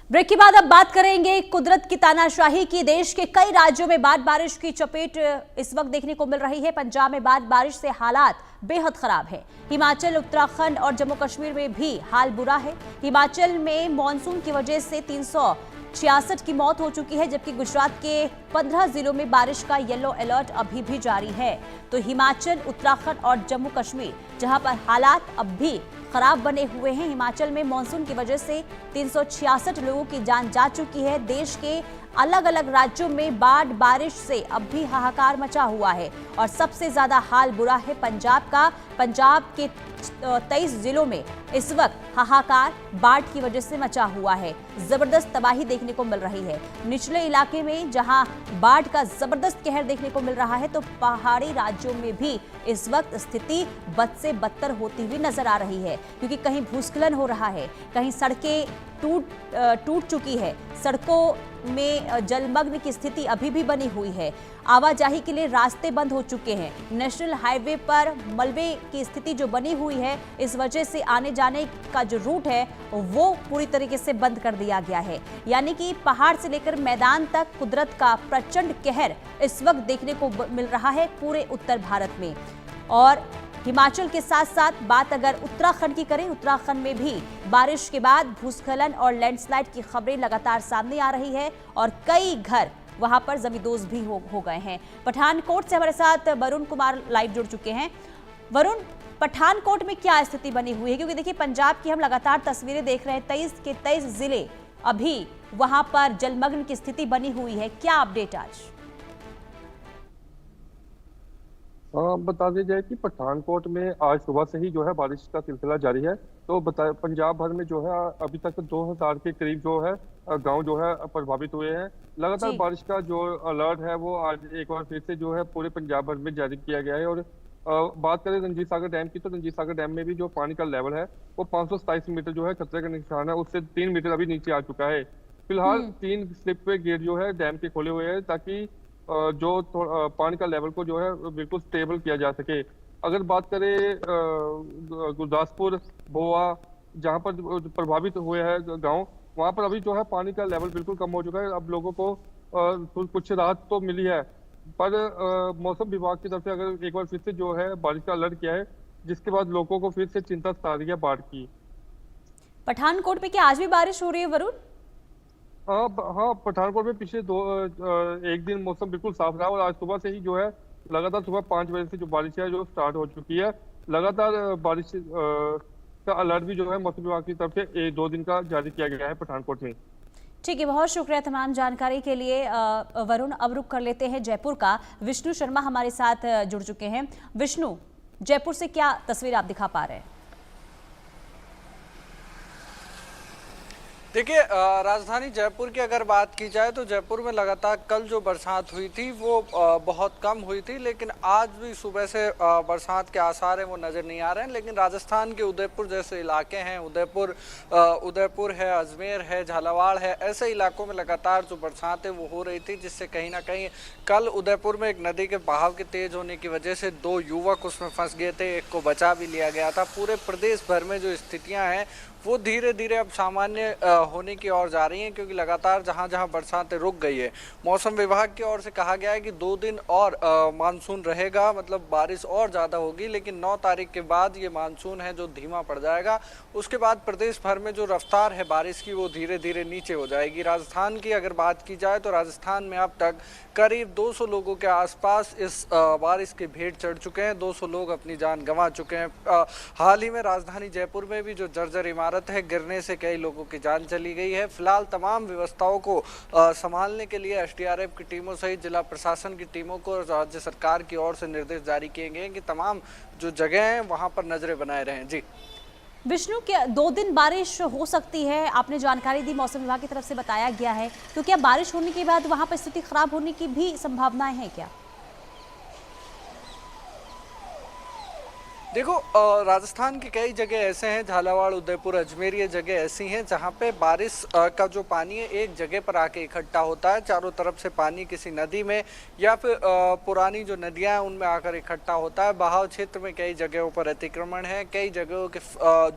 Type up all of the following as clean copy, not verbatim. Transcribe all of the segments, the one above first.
Break के बाद अब बात करेंगे कुदरत की तानाशाही की। देश के कई राज्यों में बारिश की चपेट इस वक्त देखने को मिल रही है। पंजाब में बारिश से हालात बेहद खराब है। हिमाचल, उत्तराखंड और जम्मू कश्मीर में भी हाल बुरा है। हिमाचल में मॉनसून की वजह से 366 की मौत हो चुकी है, जबकि गुजरात के 15 जिलों में बारिश का येलो अलर्ट अभी भी जारी है। तो हिमाचल, उत्तराखंड और जम्मू कश्मीर जहां पर हालात अब भी खराब बने हुए हैं। हिमाचल में मॉनसून की वजह से 366 लोगों की जान जा चुकी है। देश के अलग अलग राज्यों में बारिश से अब भी हाहाकार मचा हुआ है और सबसे ज्यादा हाल बुरा है पंजाब का। पंजाब के 23 जिलों में इस वक्त हाहाकार बाढ़ की वजह से मचा हुआ है। जबरदस्त तबाही देखने को मिल रही है। निचले इलाके में जहां बाढ़ का जबरदस्त कहर देखने को मिल रहा है, तो पहाड़ी राज्यों में भी इस वक्त स्थिति बद से बदतर होती हुई नजर आ रही है, क्योंकि कहीं भूस्खलन हो रहा है, कहीं सड़कें टूट चुकी है, सड़कों में जलमग्न की स्थिति अभी भी बनी हुई है। आवाजाही के लिए रास्ते बंद हो चुके हैं। नेशनल हाईवे पर मलबे की स्थिति जो बनी हुई है, इस वजह से आने जाने का जो रूट है वो पूरी तरीके से बंद कर दिया गया है। यानी कि पहाड़ से लेकर मैदान तक कुदरत का प्रचंड कहर इस वक्त देखने को मिल रहा है पूरे उत्तर भारत में। और हिमाचल के साथ साथ बात अगर उत्तराखंड की करें, उत्तराखंड में भी बारिश के बाद भूस्खलन और लैंडस्लाइड की खबरें लगातार सामने आ रही है और कई घर वहां पर जमींदोज भी हो गए हैं। पठानकोट से हमारे साथ वरुण कुमार लाइव जुड़ चुके हैं। वरुण, पठानकोट में क्या स्थिति बनी हुई है? क्योंकि देखिए, पंजाब की हम लगातार तस्वीरें देख रहे हैं। 23 के 23 जिले अभी वहां पर जलमग्न की स्थिति बनी हुई है। क्या अपडेट आज? बता दिया जाए कि पठानकोट में आज सुबह से ही जो है बारिश का सिलसिला जारी है। तो पंजाब भर में जो है अभी तक 2000 के करीब जो है गांव जो है प्रभावित हुए हैं। लगातार बारिश का जो अलर्ट है वो आज एक बार फिर से जो है पूरे पंजाब भर में जारी किया गया है। और बात करें रणजीत सागर डैम की, तो रणजीत सागर डैम में भी जो पानी का लेवल है वो 527 मीटर जो है खतरे का निशान है, उससे 3 मीटर अभी नीचे आ चुका है। फिलहाल 3 स्लिप वे गेट जो है डैम के खोले हुए हैं, ताकि जो पानी का लेवल को जो है बिल्कुल स्टेबल किया जा सके। अगर बात करें गुरदासपुर, भोआ, जहां पर प्रभावित हुए हैं गांव, वहां पर अभी जो है पानी का लेवल बिल्कुल कम हो चुका है। अब लोगों को कुछ राहत तो मिली है, पर मौसम विभाग की तरफ से अगर एक बार फिर से जो है बारिश का अलर्ट किया है, जिसके बाद लोगों को फिर से चिंता सता रही है बाढ़ की। पठानकोट में क्या आज भी बारिश हो रही है वरुण? हाँ, पठानकोट में पिछले एक दिन मौसम बिल्कुल साफ रहा और आज सुबह से ही जो है लगातार सुबह 5 बजे से जो बारिश है जो स्टार्ट हो चुकी है। लगातार बारिश का अलर्ट भी जो है मौसम विभाग की तरफ से 2 दिन का जारी किया गया है पठानकोट में। ठीक है, बहुत शुक्रिया तमाम जानकारी के लिए वरुण। अब रुख कर लेते हैं जयपुर का। विष्णु शर्मा हमारे साथ जुड़ चुके हैं। विष्णु, जयपुर से क्या तस्वीर आप दिखा पा रहे हैं? देखिए, राजधानी जयपुर की अगर बात की जाए तो जयपुर में लगातार कल जो बरसात हुई थी वो बहुत कम हुई थी, लेकिन आज भी सुबह से बरसात के आसार हैं वो नज़र नहीं आ रहे हैं। लेकिन राजस्थान के उदयपुर जैसे इलाके हैं, उदयपुर है, अजमेर है, झालावाड़ है, ऐसे इलाकों में लगातार जो बरसात है वो हो रही थी, जिससे कहीं ना कहीं कल उदयपुर में एक नदी के बहाव के तेज होने की वजह से 2 युवक उसमें फंस गए थे, एक को बचा भी लिया गया था। पूरे प्रदेश भर में जो स्थितियाँ हैं वो धीरे धीरे अब सामान्य होने की ओर जा रही हैं, क्योंकि लगातार जहां जहां बरसातें रुक गई है, मौसम विभाग की ओर से कहा गया है कि 2 दिन और मानसून रहेगा, मतलब बारिश और ज़्यादा होगी। लेकिन 9 तारीख के बाद ये मानसून है जो धीमा पड़ जाएगा। उसके बाद प्रदेश भर में जो रफ्तार है बारिश की वो धीरे धीरे नीचे हो जाएगी। राजस्थान की अगर बात की जाए तो राजस्थान में अब तक करीब 200 लोगों के आसपास इस बारिश के भेंट चढ़ चुके हैं। 200 लोग अपनी जान गंवा चुके हैं। हाल ही में राजधानी जयपुर में भी जो जर्जर इमारत है, गिरने से कई लोगों की जान चली गई है। फिलहाल तमाम व्यवस्थाओं को संभालने के लिए एसडीआरएफ की टीमों सहित जिला प्रशासन की टीमों को राज्य सरकार की ओर से निर्देश जारी किए गए हैं कि तमाम जो जगह हैं वहां पर नजरें बनाए रहें। जी विष्णु, क्या 2 दिन बारिश हो सकती है? आपने जानकारी दी, मौसम विभाग की तरफ से बताया गया है, तो क्या बारिश होने के बाद वहां पर स्थिति खराब होने की भी संभावनाएं हैं क्या? देखो राजस्थान की कई जगह ऐसे हैं, झालावाड़, उदयपुर, अजमेर, ये जगह ऐसी हैं जहाँ पे बारिश का जो पानी है एक जगह पर आके इकट्ठा होता है। चारों तरफ से पानी किसी नदी में या फिर पुरानी जो नदियाँ हैं उनमें आकर इकट्ठा होता है। बहाव क्षेत्र में कई जगहों पर अतिक्रमण है, कई जगहों के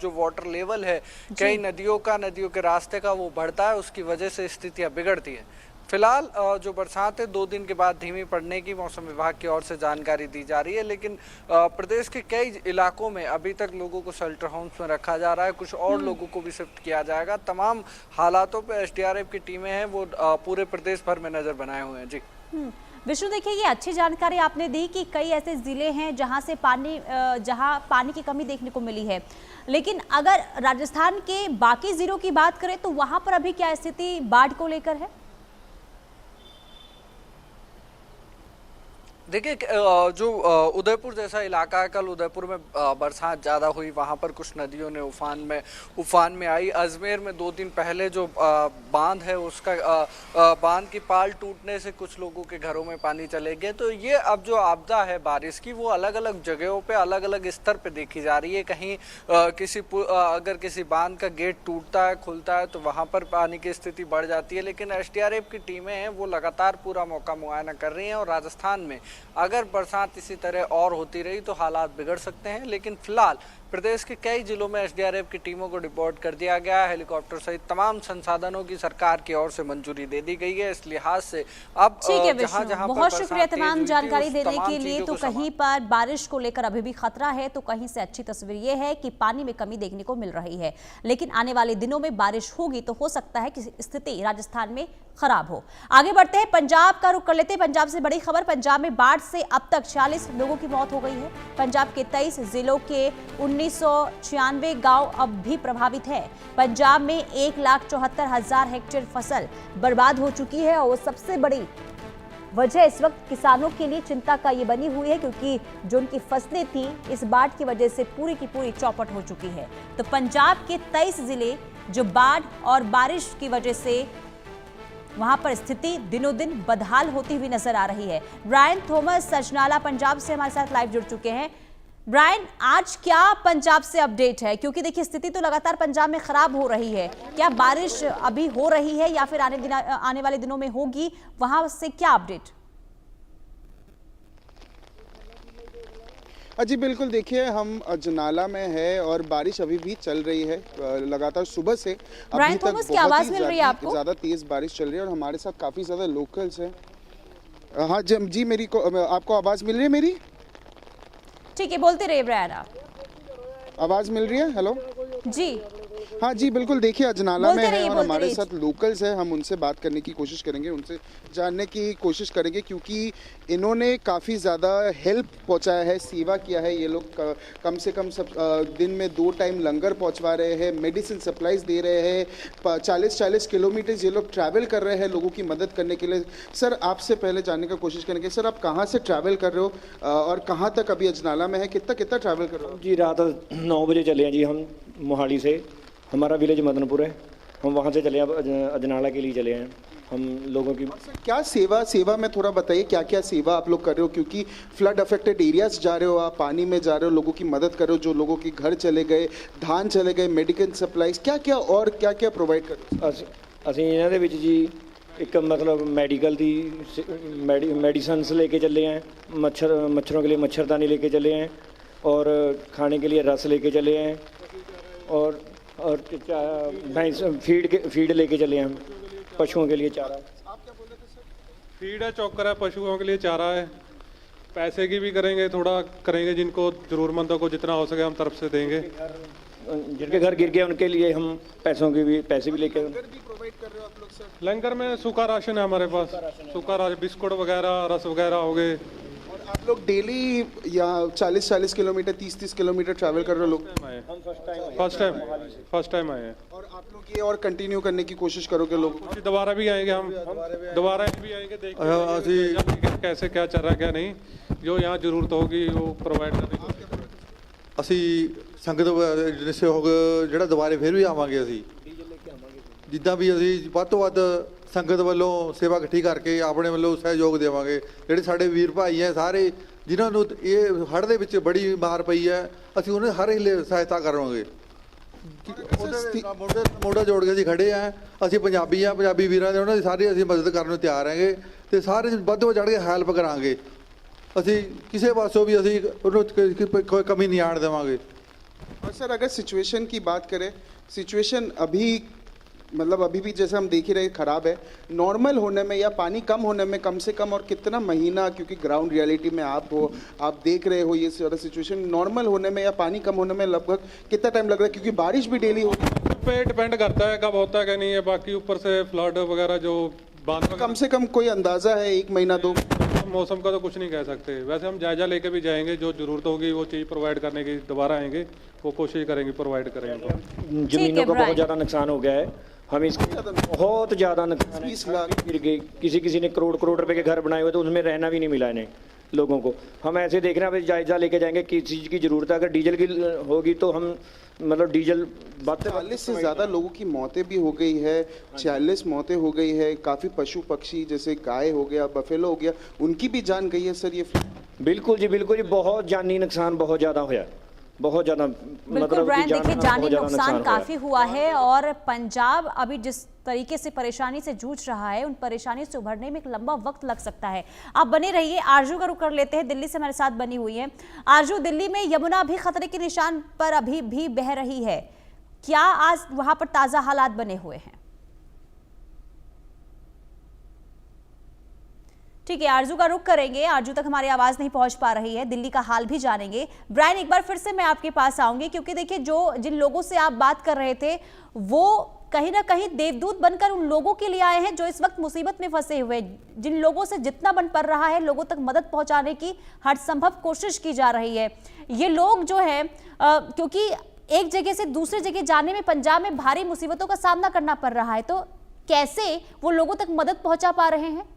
जो वाटर लेवल है कई नदियों के रास्ते का वो बढ़ता है, उसकी वजह से स्थितियाँ बिगड़ती है। फिलहाल जो बरसात है 2 दिन के बाद धीमी पड़ने की मौसम विभाग की ओर से जानकारी दी जा रही है, लेकिन प्रदेश के कई इलाकों में अभी तक लोगों को शेल्टर होम्स में रखा जा रहा है, कुछ और लोगों को भी शिफ्ट किया जाएगा। तमाम हालातों पे एसडीआरएफ की टीमें हैं वो पूरे प्रदेश भर में नजर बनाए हुए हैं। जी विष्णु, देखिए ये अच्छी जानकारी आपने दी कि कई ऐसे जिले हैं जहां पानी की कमी देखने को मिली है, लेकिन अगर राजस्थान के बाकी जिलों की बात करें तो वहां पर अभी क्या स्थिति बाढ़ को लेकर है? देखिए जो उदयपुर जैसा इलाका है, कल उदयपुर में बरसात ज़्यादा हुई, वहाँ पर कुछ नदियों ने उफान में आई। अजमेर में 2 दिन पहले जो बांध है उसका बांध की पाल टूटने से कुछ लोगों के घरों में पानी चले गए। तो ये अब जो आपदा है बारिश की वो अलग अलग जगहों पे अलग अलग स्तर पे देखी जा रही है। कहीं अगर किसी बांध का गेट टूटता है खुलता है तो वहाँ पर पानी की स्थिति बढ़ जाती है, लेकिन एसडीआरएफ की टीमें हैं वो लगातार पूरा मौका मुआयना कर रही हैं। और राजस्थान में अगर बरसात इसी तरह और होती रही तो हालात बिगड़ सकते हैं, लेकिन फिलहाल प्रदेश के कई जिलों में एसडीआरएफ की टीमों को डिप्लॉय कर दिया गया है। हेलीकॉप्टर सहित तमाम संसाधनों की सरकार की ओर से मंजूरी दे दी गई है। इस लिहाज से अब जहां बहुत शुक्रिया तमाम जानकारी देने के लिए। तो कहीं पर बारिश को लेकर अभी भी खतरा है तो कहीं से अच्छी तस्वीर ये है कि पानी में कमी देखने को मिल रही है, लेकिन आने वाले दिनों में बारिश होगी तो हो सकता है कि स्थिति राजस्थान में खराब हो। आगे बढ़ते हैं, पंजाब का रुख कर लेते हैं। पंजाब से बड़ी खबर, पंजाब में बाढ़ से अब तक 46 लोगों की मौत हो गई है। पंजाब के 23 जिलों के 1996 गांव अब भी प्रभावित है। पंजाब में 1,74,000 हेक्टेयर फसल बर्बाद हो चुकी है और सबसे बड़ी वजह इस वक्त किसानों के लिए चिंता का ये बनी हुई है, क्योंकि जो उनकी फसलें थी इस बाढ़ की वजह से पूरी की पूरी चौपट हो चुकी है। तो पंजाब के 23 जिले जो बाढ़ और बारिश की वजह से वहां पर स्थिति दिनों दिन बदहाल होती हुई नजर आ रही है। ब्रायन थॉमस सजनाला पंजाब से हमारे साथ लाइव जुड़ चुके हैं। ब्रायन, आज क्या पंजाब से अपडेट है? क्योंकि देखिए स्थिति तो लगातार पंजाब में खराब हो रही है, क्या बारिश अभी हो रही है या फिर आने वाले दिनों में होगी? वहां से क्या अपडेट? जी बिल्कुल, देखिए हम अजनाला में है और बारिश अभी भी चल रही है लगातार सुबह से अभी तक। बहुत ही ज़्यादा तेज बारिश चल रही है और हमारे साथ काफ़ी ज़्यादा लोकल्स हैं। हाँ जी, आपको आवाज़ मिल रही है मेरी? ठीक है, बोलते रहिए ब्रायन। आप आवाज़ मिल रही है? हेलो जी। हाँ जी बिल्कुल, देखिए अजनाला में है और हमारे साथ लोकल्स हैं, हम उनसे बात करने की कोशिश करेंगे, उनसे जानने की कोशिश करेंगे, क्योंकि इन्होंने काफ़ी ज़्यादा हेल्प पहुंचाया है, सेवा किया है। ये लोग कम से कम दिन में 2 टाइम लंगर पहुंचवा रहे हैं, मेडिसिन सप्लाईज दे रहे हैं, 40-40 किलोमीटर ये लोग ट्रैवल कर रहे हैं लोगों की मदद करने के लिए। सर, आपसे पहले जानने का कोशिश करेंगे, सर आप कहाँ से ट्रैवल कर रहे हो और कहाँ तक अभी अजनाला में है, कितना ट्रैवल कर रहे हो? जी रात 9 बजे चले हैं जी हम मोहाली से, हमारा विलेज मदनपुर है, हम वहाँ से चले हैं अजनाला के लिए चले हैं हम लोगों की। क्या सेवा में थोड़ा बताइए, क्या क्या सेवा आप लोग कर रहे हो? क्योंकि फ्लड अफेक्टेड एरियाज जा रहे हो आप, पानी में जा रहे हो, लोगों की मदद कर रहे हो, जो लोगों के घर चले गए, धान चले गए, मेडिकल सप्लाईज क्या क्या प्रोवाइड कर रहे हो? ਅਸੀਂ ਇਹਨਾਂ ਦੇ ਵਿੱਚ ਜੀ एक मतलब मेडिकल दी मेडिसिन्स लेके चले हैं, मच्छरों के लिए मच्छरदानी लेके चले हैं और खाने के लिए रस लेके चले हैं और भैंस फीड लेके चले हैं, पशुओं के लिए चारा। फीड है, चौकर है, पशुओं के लिए चारा है, पैसे की भी थोड़ा करेंगे, जिनको ज़रूरतमंदों को जितना हो सके हम तरफ से देंगे। जिनके घर गिर गए उनके लिए हम पैसे भी लेके लंगर में सूखा राशन है हमारे पास, सूखा राशन, बिस्कुट वगैरह, रस वगैरह हो गए। और आप लोग डेली या 40-40 किलोमीटर 30-30 किलोमीटर ट्रैवल कर रहे हो लोग? फर्स्ट टाइम आए हैं। और आप लोग ये और कंटिन्यू करने की कोशिश करोगे लोग? दोबारा भी आएंगे, हम दोबारा भी आएंगे, देखेंगे कैसे क्या चल रहा है क्या नहीं, जो यहाँ जरूरत होगी वो प्रोवाइड करने की। ਅਸੀਂ ਸੰਗਤ ਦੇ ਸਹਿਯੋਗ ਜਿਹੜਾ ਦੁਬਾਰੇ ਫਿਰ ਵੀ ਆਵਾਂਗੇ, ਅਸੀਂ ਜਿੱਦਾਂ ਵੀ ਅਸੀਂ ਵੱਧ ਤੋਂ ਵੱਧ ਸੰਗਤ ਵੱਲੋਂ ਸੇਵਾ ਇਕੱਠੀ ਕਰਕੇ ਆਪਣੇ ਵੱਲੋਂ ਸਹਿਯੋਗ ਦੇਵਾਂਗੇ। ਜਿਹੜੇ ਸਾਡੇ ਵੀਰ ਭਾਈ ਹੈ ਸਾਰੇ ਜਿਨ੍ਹਾਂ ਨੂੰ ਇਹ ਹੜ੍ਹ ਦੇ ਵਿੱਚ ਬੜੀ ਮਾਰ ਪਈ ਹੈ, ਅਸੀਂ ਉਹਨਾਂ ਦੀ ਹਰ ਹਿੱਲੇ ਸਹਾਇਤਾ ਕਰਾਂਗੇ। ਉਹਦੇ ਨਾਲ ਮੋਢਾ ਜੋੜ ਕੇ ਅਸੀਂ ਖੜੇ ਆ। ਅਸੀਂ ਪੰਜਾਬੀ ਆ, ਪੰਜਾਬੀ ਵੀਰਾਂ ਦੇ ਉਹਨਾਂ ਦੀ ਸਾਰੀ ਅਸੀਂ ਮਦਦ ਕਰਨ ਨੂੰ ਤਿਆਰ ਹੈਗੇ ਤੇ ਸਾਰੇ ਵੱਧ ਚੜ੍ਹ ਕੇ ਹੈਲਪ ਕਰਾਂਗੇ। ਅਸੀਂ ਕਿਸੇ ਪਾਸੋਂ ਵੀ ਅਸੀਂ ਉਹਨੂੰ ਕੋਈ ਕਮੀ ਨਹੀਂ ਆਣ ਦੇਵਾਂਗੇ। और सर अगर सिचुएशन की बात करें, सिचुएशन अभी मतलब अभी भी जैसे हम देख ही रहे खराब है। नॉर्मल होने में या पानी कम होने में कम से कम और कितना महीना, क्योंकि ग्राउंड रियलिटी में आप हो, आप देख रहे हो ये सारा सिचुएशन, नॉर्मल होने में या पानी कम होने में लगभग कितना टाइम लग रहा है? क्योंकि बारिश भी डेली हो रही है पे डिपेंड करता है कब होता है कि नहीं है। बाकी ऊपर से फ्लड वगैरह जो बांध कम से कम कोई अंदाजा है 1 महीना 2? मौसम का तो कुछ नहीं कह सकते। वैसे हम जायजा लेके भी जाएंगे, जो जरूरत होगी वो चीज़ प्रोवाइड करने की दोबारा आएंगे, वो कोशिश करेंगे प्रोवाइड करेंगे। जमीनों का बहुत ज़्यादा नुकसान हो गया है, हम इसके बहुत ज़्यादा नुकसान 20 लाख गिर गए। किसी ने करोड़ रुपए के घर बनाए हुए तो उसमें रहना भी नहीं मिला इन्हें लोगों को। हम ऐसे देख रहे हैं, अभी जायजा लेके जाएंगे किस चीज़ की ज़रूरत है। अगर डीजल की होगी तो हम मतलब डीजल 40 से ज़्यादा लोगों की मौतें भी हो गई है, 46 मौतें हो गई है। काफ़ी पशु पक्षी जैसे गाय हो गया, बफेलो हो गया, उनकी भी जान गई है सर ये। बिल्कुल जी, बिल्कुल जी, बहुत जानी नुकसान बहुत ज़्यादा होया, बहुत ज़्यादा। बिल्कुल ब्रायन, देखिए जानी नुकसान काफी हुआ है और पंजाब अभी जिस तरीके से परेशानी से जूझ रहा है, उन परेशानी से उभरने में एक लंबा वक्त लग सकता है। आप बने रहिए। आरजू का रुख कर लेते हैं, दिल्ली से हमारे साथ बनी हुई है। आरजू, दिल्ली में यमुना भी खतरे के निशान पर अभी भी बह रही है, क्या आज वहां पर ताजा हालात बने हुए हैं? ठीक है, आरजू का रुख करेंगे। आरजू तक हमारी आवाज नहीं पहुंच पा रही है, दिल्ली का हाल भी जानेंगे। ब्रायन, एक बार फिर से मैं आपके पास आऊंगी, क्योंकि देखिए जिन लोगों से आप बात कर रहे थे वो कहीं ना कहीं देवदूत बनकर उन लोगों के लिए आए हैं जो इस वक्त मुसीबत में फंसे हुए हैं। जिन लोगों से जितना बन पड़ रहा है, लोगों तक मदद पहुंचाने की हर संभव कोशिश की जा रही है। ये लोग जो है क्योंकि एक जगह से दूसरी जगह जाने में पंजाब में भारी मुसीबतों का सामना करना पड़ रहा है, तो कैसे वो लोगों तक मदद पहुंचा पा रहे हैं?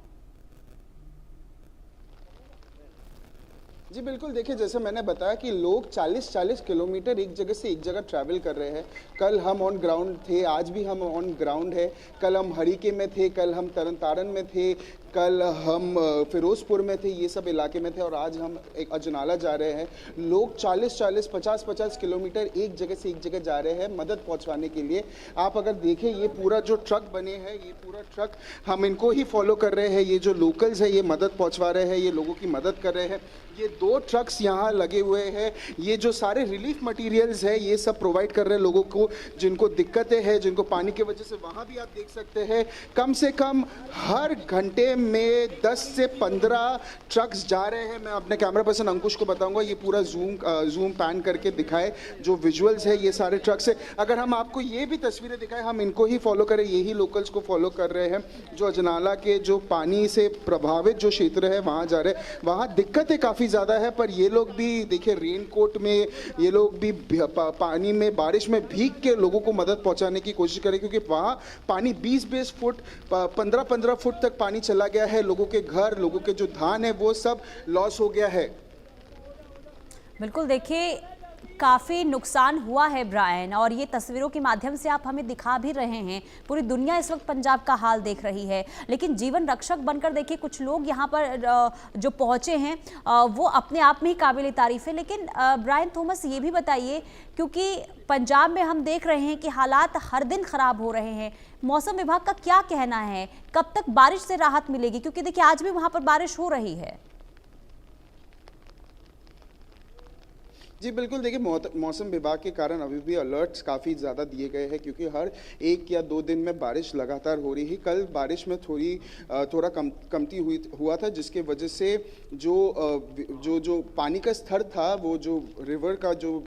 जी बिल्कुल, देखिए जैसे मैंने बताया कि लोग 40-40 किलोमीटर एक जगह से एक जगह ट्रैवल कर रहे हैं। कल हम ऑन ग्राउंड थे, आज भी हम ऑन ग्राउंड है। कल हम हरीके में थे, कल हम तरन तारण में थे, कल हम फिरोजपुर में थे, ये सब इलाके में थे, और आज हम एक अजनाला जा रहे हैं। लोग 40-40, 50-50 किलोमीटर एक जगह से एक जगह जा रहे हैं मदद पहुंचाने के लिए। आप अगर देखें ये पूरा जो ट्रक बने हैं, ये पूरा ट्रक हम इनको ही फॉलो कर रहे हैं। ये जो लोकल्स है ये मदद पहुंचवा रहे हैं, ये लोगों की मदद कर रहे हैं। ये 2 ट्रक्स यहाँ लगे हुए हैं, ये जो सारे रिलीफ मटेरियल्स है ये सब प्रोवाइड कर रहे हैं लोगों को जिनको दिक्कतें हैं, जिनको पानी की वजह से। वहाँ भी आप देख सकते हैं कम से कम हर घंटे में 10 से 15 ट्रक्स जा रहे हैं। मैं अपने कैमरा पर्सन अंकुश को बताऊंगा ये पूरा जूम पैन करके दिखाए जो विजुअल्स है ये सारे ट्रक्स है। अगर हम आपको ये भी तस्वीरें दिखाएं, हम इनको ही फॉलो करें, यही लोकल्स को फॉलो कर रहे हैं जो अजनाला के जो पानी से प्रभावित जो क्षेत्र है वहाँ जा रहे हैं। वहाँ दिक्कतें काफ़ी ज़्यादा है, पर ये लोग भी देखिए रेन कोट में, ये लोग भी पानी में बारिश में भीग के लोगों को मदद पहुंचाने की कोशिश करें, क्योंकि वहाँ पानी 20-20 फुट 15-15 फुट तक पानी चला गया है। लोगों के घर, लोगों के जो धान है वो सब लॉस हो गया है। बिल्कुल, देखिए काफ़ी नुकसान हुआ है ब्रायन, और ये तस्वीरों के माध्यम से आप हमें दिखा भी रहे हैं। पूरी दुनिया इस वक्त पंजाब का हाल देख रही है, लेकिन जीवन रक्षक बनकर देखिए कुछ लोग यहाँ पर जो पहुँचे हैं वो अपने आप में ही काबिल तारीफ़ है। लेकिन ब्रायन थॉमस, ये भी बताइए, क्योंकि पंजाब में हम देख रहे हैं कि हालात हर दिन ख़राब हो रहे हैं, मौसम विभाग का क्या कहना है, कब तक बारिश से राहत मिलेगी? क्योंकि देखिए आज भी वहाँ पर बारिश हो रही है। जी बिल्कुल, देखिए मौसम विभाग के कारण अभी भी अलर्ट्स काफ़ी ज़्यादा दिए गए हैं, क्योंकि हर 1 या 2 दिन में बारिश लगातार हो रही है। कल बारिश में थोड़ा कमती हुआ था, जिसके वजह से जो पानी का स्तर था, वो जो रिवर का जो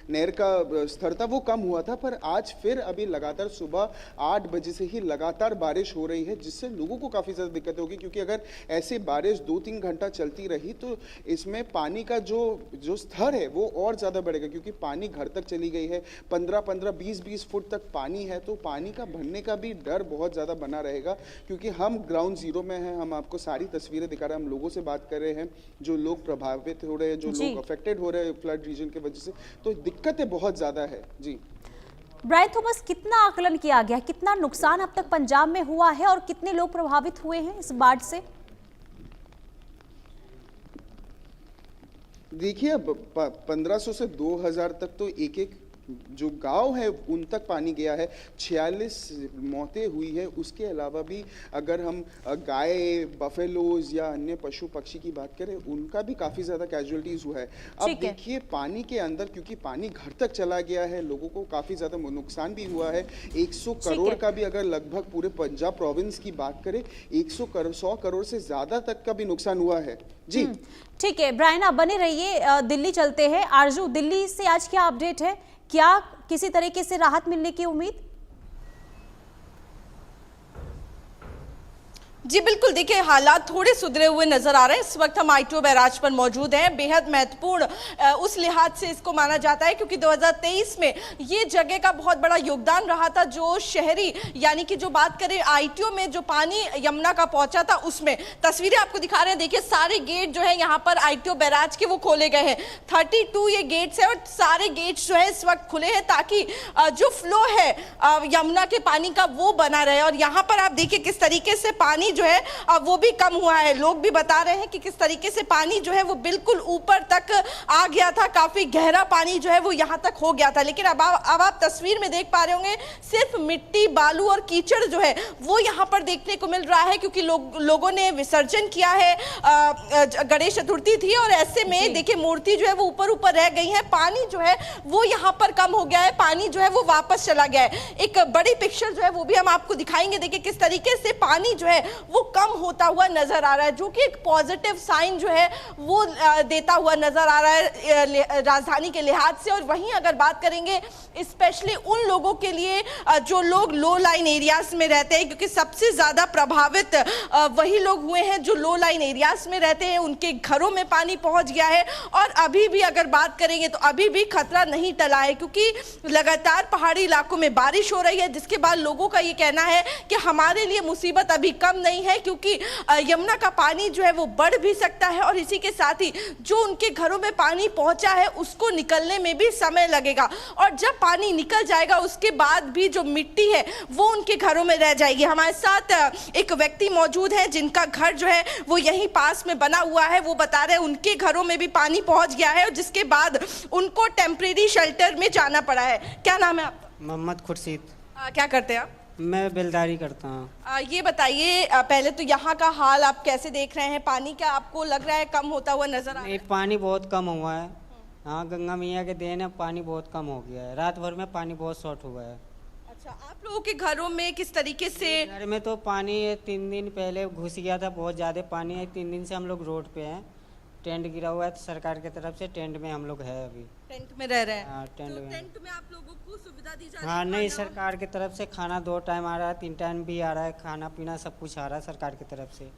नहर का स्तर था वो कम हुआ था। पर आज फिर अभी लगातार सुबह 8 बजे से ही लगातार बारिश हो रही है, जिससे लोगों को काफ़ी ज़्यादा दिक्कत होगी, क्योंकि अगर ऐसे बारिश 2-3 घंटा चलती रही तो इसमें पानी का जो स्तर है वो और ज़्यादा बढ़ेगा, क्योंकि पानी घर तक चली गई है। 15-15, 20-20 फुट तक पानी है, तो पानी का भरने का भी डर बहुत ज़्यादा बना रहेगा। क्योंकि हम ग्राउंड जीरो में हैं, हम आपको सारी तस्वीरें दिखा रहे हैं, हम लोगों से बात कर रहे हैं जो लोग प्रभावित हो रहे हैं, जो लोग अफेक्टेड हो रहे हैं फ्लड रीजन की वजह से, तो दिक्कतें बहुत ज़्यादा है। जी ब्रायन थॉमस, कितना आकलन किया गया, कितना नुकसान अब तक पंजाब में हुआ है और कितने लोग प्रभावित हुए हैं इस बाढ़ से? देखिए 1500 से 2000 तक तो एक एक जो गांव है उन तक पानी गया है, 46 मौतें हुई है। उसके अलावा भी अगर हम गाय, बफेलोज या अन्य पशु पक्षी की बात करें, उनका भी काफ़ी ज़्यादा कैजुअलिटीज़ हुआ है। अब देखिए पानी के अंदर, क्योंकि पानी घर तक चला गया है, लोगों को काफ़ी ज़्यादा नुकसान भी हुआ है। 100 करोड़ का भी अगर लगभग पूरे पंजाब प्रोविंस की बात करें, 100 करोड़ से ज़्यादा तक का भी नुकसान हुआ है जी। ठीक है ब्रायन, आप बने रहिए, दिल्ली चलते हैं। आरजू, दिल्ली से आज क्या अपडेट है? क्या किसी तरीके से राहत मिलने की उम्मीद? जी बिल्कुल, देखिए हालात थोड़े सुधरे हुए नजर आ रहे हैं। इस वक्त हम आईटीओ बैराज पर मौजूद हैं। बेहद महत्वपूर्ण उस लिहाज से इसको माना जाता है क्योंकि 2023 में ये जगह का बहुत बड़ा योगदान रहा था। जो शहरी, यानी कि जो बात करें आईटीओ में जो पानी यमुना का पहुंचा था, उसमें तस्वीरें आपको दिखा रहे हैं। देखिए सारे गेट जो है यहाँ पर आईटीओ बैराज के वो खोले गए हैं। 32 ये गेट्स है और सारे गेट्स जो है इस वक्त खुले हैं ताकि जो फ्लो है यमुना के पानी का वो बना रहे। और यहाँ पर आप देखिए किस तरीके से पानी जो है वो भी कम हुआ है। लोग भी बता रहे हैं कि किस तरीके से पानी जो है वो बिल्कुल ऊपर तक आ गया था, काफी गहरा पानी जो है वो यहाँ तक हो गया था। लेकिन अब आप तस्वीर में देख पा रहे होंगे सिर्फ मिट्टी, बालू और कीचड़ जो है वो यहाँ पर देखने को मिल रहा है क्योंकि लोगों ने विसर्जन किया है। गणेश चतुर्थी थी और ऐसे में देखिए मूर्ति जो है वो ऊपर रह गई है। पानी जो है वो यहाँ पर कम हो गया है, पानी जो है वो वापस चला गया है। एक बड़ी पिक्चर जो है वो भी हम आपको दिखाएंगे। देखिए किस तरीके से पानी जो है वो कम होता हुआ नजर आ रहा है, जो कि एक पॉजिटिव साइन जो है वो देता हुआ नजर आ रहा है राजधानी के लिहाज से। और वहीं अगर बात करेंगे स्पेशली उन लोगों के लिए जो लोग लो लाइन एरियाज में रहते हैं, क्योंकि सबसे ज्यादा प्रभावित वही लोग हुए हैं जो लो लाइन एरियाज में रहते हैं, उनके घरों में पानी पहुंच गया है। और अभी भी अगर बात करेंगे तो अभी भी खतरा नहीं टला है क्योंकि लगातार पहाड़ी इलाकों में बारिश हो रही है, जिसके बाद लोगों का ये कहना है कि हमारे लिए मुसीबत अभी कम नहीं है क्योंकि यमुना का पानी जो है वो बढ़ भी सकता है और इसी के साथ ही जो उनके घरों में पानी पहुंचा है उसको निकलने में भी समय लगेगा। और जब पानी निकल जाएगा उसके बाद भी जो मिट्टी है वो उनके घरों में रह जाएगी। हमारे साथ एक व्यक्ति मौजूद है जिनका घर जो है वो यहीं पास में बना हुआ है। वो बता रहे हैं उनके घरों में भी पानी पहुंच गया है और जिसके बाद उनको टेम्परेरी शेल्टर में जाना पड़ा है। क्या नाम है आपका? मोहम्मद खुर्शीद। क्या करते हैं आप? मैं बेलदारी करता हूँ। ये बताइए पहले तो यहाँ का हाल आप कैसे देख रहे हैं? पानी क्या आपको लग रहा है कम होता हुआ नजर आ रहा है? पानी बहुत कम हुआ है। हाँ, गंगा मैया के देन है, पानी बहुत कम हो गया है। रात भर में पानी बहुत शॉर्ट हुआ है। अच्छा, आप लोगों के घरों में किस तरीके से? घर में तो पानी 3 दिन पहले घुस गया था, बहुत ज़्यादा पानी है। 3 दिन से हम लोग रोड पे हैं। टेंट गिरा हुआ है तो सरकार की तरफ से टेंट में हम लोग है अभी। टेंट में रह रहे हैं? हाँ, टेंट में। टेंट में आप लोगों को सुविधा दी जा रही है? हाँ नहीं, सरकार की तरफ से खाना 2 टाइम आ रहा है, 3 टाइम भी आ रहा है। खाना पीना सब कुछ आ रहा है सरकार की तरफ से।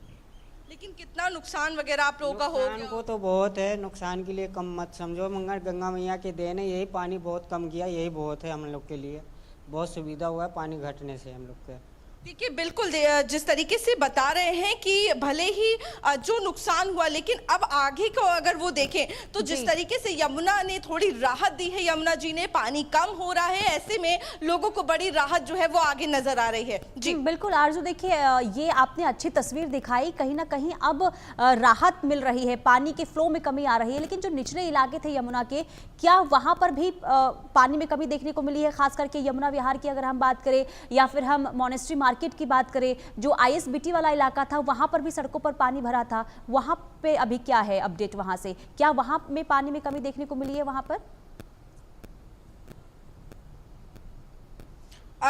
लेकिन कितना नुकसान वगैरह आप लोगों का हो गया? नुकसान को तो बहुत है, नुकसान के लिए कम मत समझो। मगर गंगा मैया के देन है, यही पानी बहुत कम गया, यही बहुत है हम लोग के लिए। बहुत सुविधा हुआ है पानी घटने से हम लोग के। देखिए बिल्कुल जिस तरीके से बता रहे हैं कि भले ही जो नुकसान हुआ लेकिन अब आगे को अगर वो देखें तो जिस तरीके से यमुना ने थोड़ी राहत दी है, यमुना जी ने, पानी कम हो रहा है, ऐसे में लोगों को बड़ी राहत जो है वो आगे नजर आ रही है। जी बिल्कुल आरजू, देखिए ये आपने अच्छी तस्वीर दिखाई। कहीं ना कहीं अब राहत मिल रही है, पानी के फ्लो में कमी आ रही है। लेकिन जो निचले इलाके थे यमुना के, क्या वहां पर भी पानी में कमी देखने को मिली है? खास करके यमुना विहार की अगर हम बात करें या फिर हम मॉनेस्ट्री मार्केट की बात करें, जो आईएसबीटी वाला इलाका था वहां पर भी सड़कों पर पानी भरा था। वहां पे अभी क्या है अपडेट? वहां से क्या वहां में पानी में कमी देखने को मिली है वहां पर?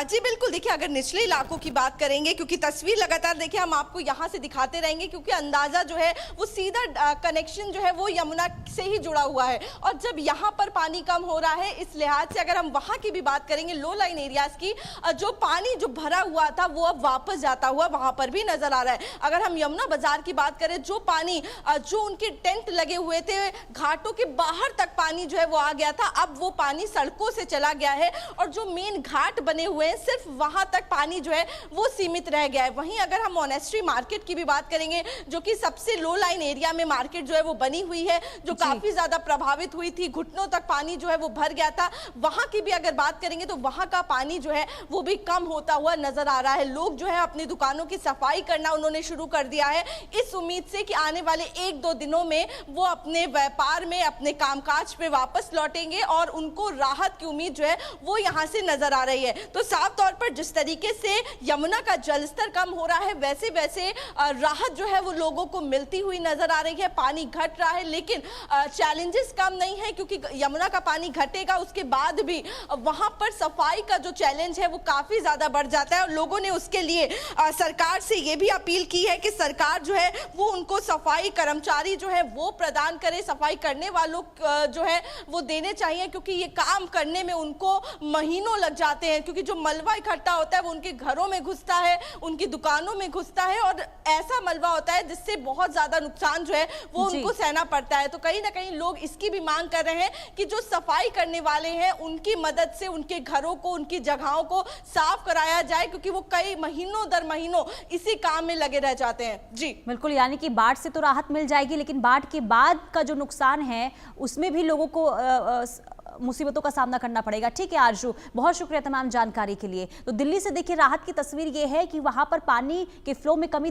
जी बिल्कुल, देखिए अगर निचले इलाकों की बात करेंगे, क्योंकि तस्वीर लगातार देखिए हम आपको यहाँ से दिखाते रहेंगे क्योंकि अंदाजा जो है वो सीधा कनेक्शन जो है वो यमुना से ही जुड़ा हुआ है। और जब यहाँ पर पानी कम हो रहा है, इस लिहाज से अगर हम वहाँ की भी बात करेंगे लो लाइन एरियाज की, जो पानी जो भरा हुआ था वो अब वापस जाता हुआ वहाँ पर भी नजर आ रहा है। अगर हम यमुना बाजार की बात करें, जो पानी जो उनके टेंट लगे हुए थे घाटों के बाहर तक पानी जो है वो आ गया था, अब वो पानी सड़कों से चला गया है और जो मेन घाट बने हुए सिर्फ वहां तक पानी जो है वो सीमित रह गया है। वहीं अगर हम मॉनेस्ट्री मार्केट की भी बात करेंगे, जो कि सबसे लो लाइन एरिया में मार्केट जो है वो बनी हुई है, जो काफी ज्यादा प्रभावित हुई थी, घुटनों तक पानी जो है वो भर गया था। वहां की भी अगर बात करेंगे तो वहां का पानी जो है वो भी कम होता हुआ नजर आ रहा है। लोग जो है अपनी दुकानों की सफाई करना उन्होंने शुरू कर दिया है, इस उम्मीद से कि आने वाले 1-2 दिनों में वो अपने व्यापार में, अपने कामकाज पे वापस लौटेंगे और उनको राहत की उम्मीद जो है वो यहाँ से नजर आ रही है। तो साफ तौर पर जिस तरीके से यमुना का जलस्तर कम हो रहा है, वैसे वैसे राहत जो है वो लोगों को मिलती हुई नजर आ रही है। पानी घट रहा है लेकिन चैलेंजेस कम नहीं है, क्योंकि यमुना का पानी घटेगा उसके बाद भी वहां पर सफाई का जो चैलेंज है वो काफी ज्यादा बढ़ जाता है। और लोगों ने उसके लिए सरकार से ये भी अपील की है कि सरकार जो है वो उनको सफाई कर्मचारी जो है वो प्रदान करे, सफाई करने वालों जो है वो देने चाहिए, क्योंकि ये काम करने में उनको महीनों लग जाते हैं, क्योंकि जो मलबा इकट्ठा होता है वो उनके घरों में घुसता है, उनकी दुकानों में घुसता है और ऐसा मलबा होता है जिससे बहुत ज्यादा नुकसान जो है वो उनको सहना पड़ता है। तो कहीं ना कहीं लोग इसकी भी मांग कर रहे हैं कि जो सफाई करने वाले हैं उनकी मदद से उनके घरों को, उनकी जगहों को साफ कराया जाए, क्योंकि वो कई महीनों दर महीनों इसी काम में लगे रह जाते हैं। जी बिल्कुल, यानी कि बाढ़ से तो राहत मिल जाएगी, लेकिन बाढ़ के बाद का जो नुकसान है उसमें भी लोगों को मुसीबतों का सामना करना पड़ेगा। ठीक है आरजू, बहुत शुक्रिया तमाम जानकारी के लिए। तो दिल्ली से देखिए राहत की तस्वीर ये है कि वहां पर पानी के फ्लो में कमी